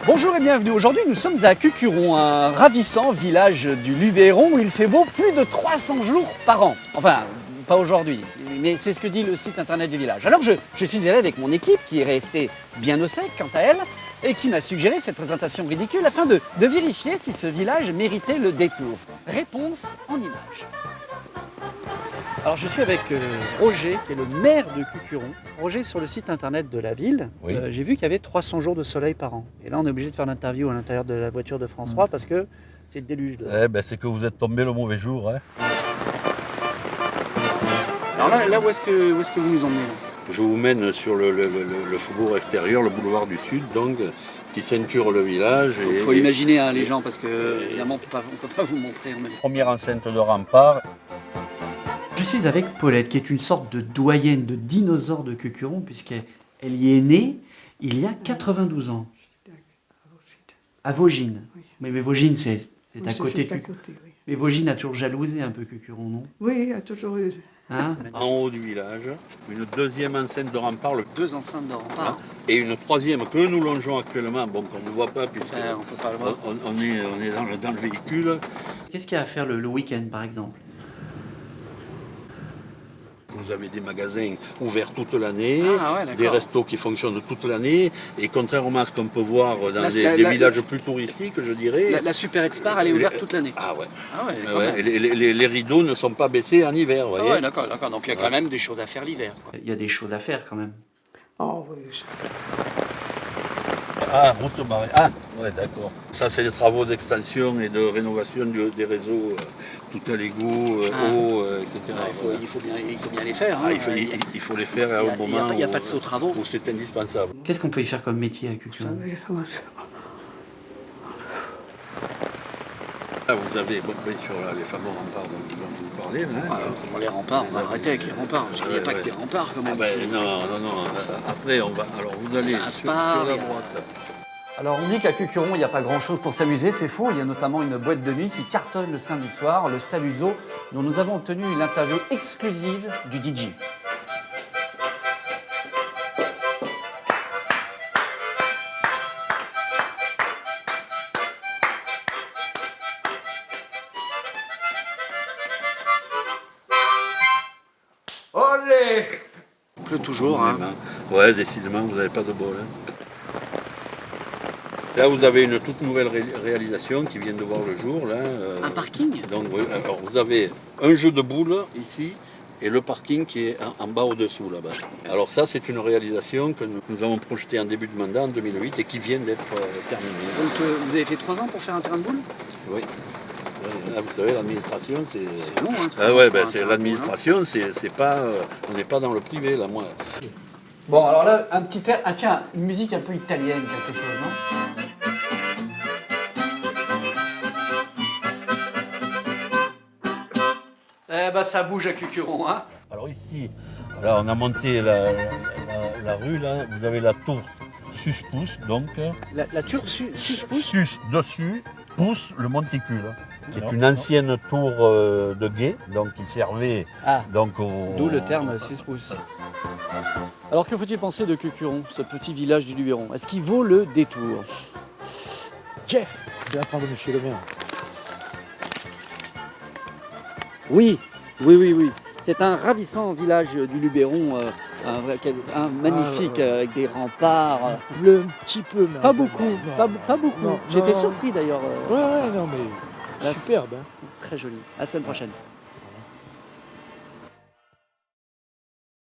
Bonjour et bienvenue. Aujourd'hui, nous sommes à Cucuron, un ravissant village du Luberon où il fait beau plus de 300 jours par an. Enfin, pas aujourd'hui, mais c'est ce que dit le site internet du village. Alors je suis allé avec mon équipe qui est restée bien au sec quant à elle et qui m'a suggéré cette présentation ridicule afin de vérifier si ce village méritait le détour. Réponse en images. Alors je suis avec Roger, qui est le maire de Cucuron. Roger, sur le site internet de la ville, Oui. j'ai vu qu'il y avait 300 jours de soleil par an. Et là, on est obligé de faire l'interview à l'intérieur de la voiture de France 3 parce que c'est le déluge. Eh ben, c'est que vous êtes tombé le mauvais jour. Hein. Alors là où est-ce que vous nous emmenez là? Je vous mène sur le faubourg extérieur, le boulevard du Sud, donc, qui ceinture le village. Il faut imaginer hein, les gens parce que évidemment on ne peut pas vous montrer en même temps. Première enceinte de rempart. Je suis avec Paulette, qui est une sorte de doyenne, de dinosaure de Cucuron, puisqu'elle y est née il y a 92 ans. À Vaugines. Oui. Mais Vaugines, c'est Oui, à côté de juste à Cucuron. côté, oui. Mais Vaugines a toujours jalousé un peu Cucuron, non? Oui, il y a toujours eu. Hein? En haut du village, une deuxième enceinte de rempart, Deux enceintes de rempart. et une troisième que nous longeons actuellement, bon, qu'on ne voit pas puisque On peut pas le voir. on est dans le véhicule. Qu'est-ce qu'il y a à faire le week-end, par exemple? Vous avez des magasins ouverts toute l'année, Ah ouais, d'accord. des restos qui fonctionnent toute l'année, et contrairement à ce qu'on peut voir dans La- des la- villages plus touristiques, je dirais. La Super Expar, elle est ouverte toute l'année. Ah ouais. Ah ouais, Ah ouais, et les rideaux ne sont pas baissés en hiver, vous voyez. d'accord. Donc il y a quand même des choses à faire l'hiver. Il y a des choses à faire quand même. Oh oui. Ah, route barrée. Ah, ouais, d'accord. Ça, c'est les travaux d'extension et de rénovation des réseaux, tout à l'égout, eau, etc. Il faut bien les faire. Ah, il faut les faire au moment Il n'y a pas de saut travaux. où c'est indispensable. Qu'est-ce qu'on peut y faire comme métier à Cucuron? Là, vous avez, bon, bien sûr, là, les fameux remparts dont vous parlez. Là, Pour les remparts, on va arrêter avec les remparts, parce qu'il n'y a pas que des remparts quand Ah même. ben, non. Après, on va. Alors, vous allez Un sur spa, la il y a- droite. Alors on dit qu'à Cucuron, il n'y a pas grand-chose pour s'amuser, c'est faux. Il y a notamment une boîte de nuit qui cartonne le samedi soir, le Saluso, dont nous avons obtenu l'interview exclusive du DJ. Olé! Il pleut toujours, hein. Ouais, décidément, vous n'avez pas de bol. Hein. Là, vous avez une toute nouvelle réalisation qui vient de voir le jour. Là, Un parking? donc, alors, vous avez un jeu de boules ici et le parking qui est en bas au-dessous là-bas. Alors ça, c'est une réalisation que nous avons projetée en début de mandat en 2008 et qui vient d'être terminée. Donc vous avez fait 3 ans pour faire un terrain de boule? Oui. Là, vous savez, l'administration, c'est... C'est long, hein, 3 Ah ans ouais, pour ben, un c'est terrain de l'administration, c'est pas, on n'est pas dans le privé là, moi. boule, hein. Bon, alors là, un petit air, tiens, une musique un peu italienne, quelque chose, non? Eh ben, ça bouge à Cucuron, hein. Alors ici, là, on a monté la rue, là, vous avez la tour Sus-Pouce, donc La tour sus-pouce? Sus dessus, Pouce le monticule, qui est une ancienne tour de guet, donc qui servait Ah, donc au... d'où le terme sus-pouce. Alors que faut-il penser de Cucuron, ce petit village du Luberon? Est-ce qu'il vaut le détour? Jeff, De la part de monsieur le maire. oui. C'est un ravissant village du Luberon, un magnifique avec des remparts. Le petit peu, mais Pas enfin, beaucoup, non, pas beaucoup. non, J'étais non. surpris d'ailleurs. Ouais, par ça. non, mais Là, superbe. Hein. Très joli. À la semaine prochaine.